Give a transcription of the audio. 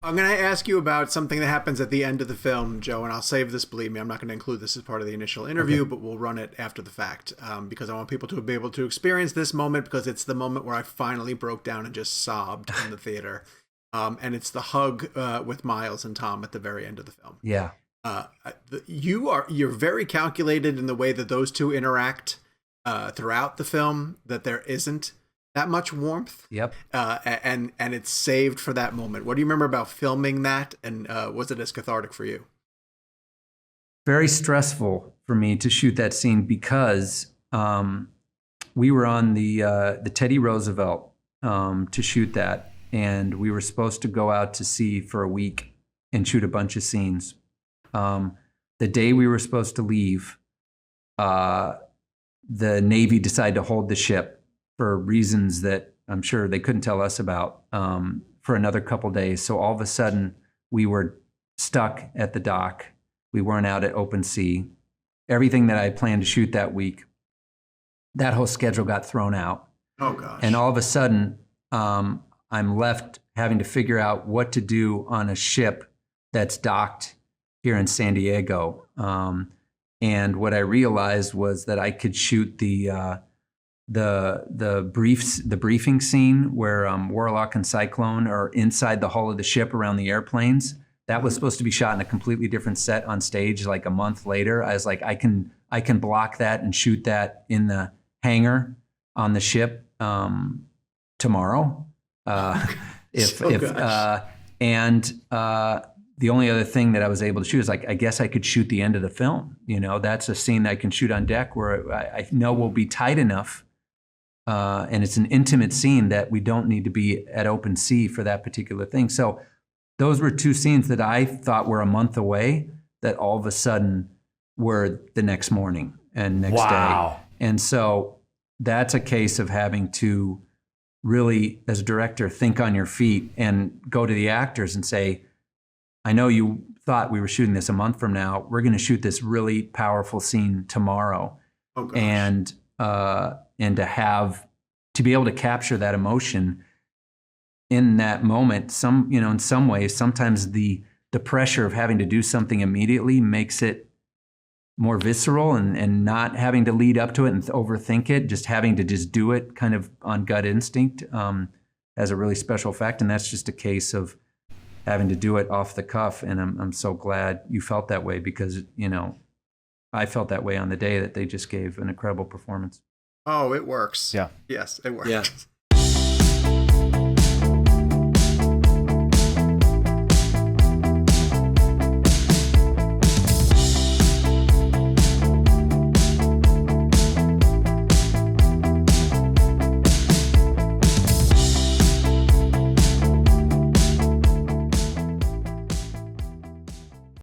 I'm going to ask you about something that happens at the end of the film, Joe, and I'll save this, believe me. I'm not going to include this as part of the initial interview, but we'll run it after the fact because I want people to be able to experience this moment because it's the moment where I finally broke down and just sobbed in the theater. And it's the hug with Miles and Tom at the very end of the film. Yeah. You're very calculated in the way that those two interact throughout the film, that there isn't that much warmth. Yep. And it's saved for that moment. What do you remember about filming that? And was it as cathartic for you? Very stressful for me to shoot that scene because we were on the Teddy Roosevelt to shoot that. And we were supposed to go out to sea for a week and shoot a bunch of scenes. The day we were supposed to leave, the Navy decided to hold the ship for reasons that I'm sure they couldn't tell us about for another couple days. So all of a sudden, we were stuck at the dock. We weren't out at open sea. Everything that I had planned to shoot that week, that whole schedule got thrown out. Oh, gosh. And all of a sudden, I'm left having to figure out what to do on a ship that's docked here in San Diego. And what I realized was that I could shoot the briefing scene where Warlock and Cyclone are inside the hull of the ship around the airplanes. That was supposed to be shot in a completely different set on stage like a month later. I was like, I can block that and shoot that in the hangar on the ship tomorrow. The only other thing that I was able to shoot is like, I guess I could shoot the end of the film. You know, that's a scene that I can shoot on deck where I know will be tight enough. And it's an intimate scene that we don't need to be at open sea for that particular thing. So those were two scenes that I thought were a month away that all of a sudden were the next morning and next day. And so that's a case of having to really, as a director, think on your feet and go to the actors and say, I know you thought we were shooting this a month from now. We're going to shoot this really powerful scene tomorrow. Oh, gosh. And to be able to capture that emotion in that moment, in some ways, sometimes the pressure of having to do something immediately makes it more visceral and not having to lead up to it and overthink it, just having to just do it kind of on gut instinct has a really special effect. And that's just a case of having to do it off the cuff. And I'm so glad you felt that way because, I felt that way on the day that they just gave an incredible performance. Oh, it works. Yeah. Yes, it works. Yeah.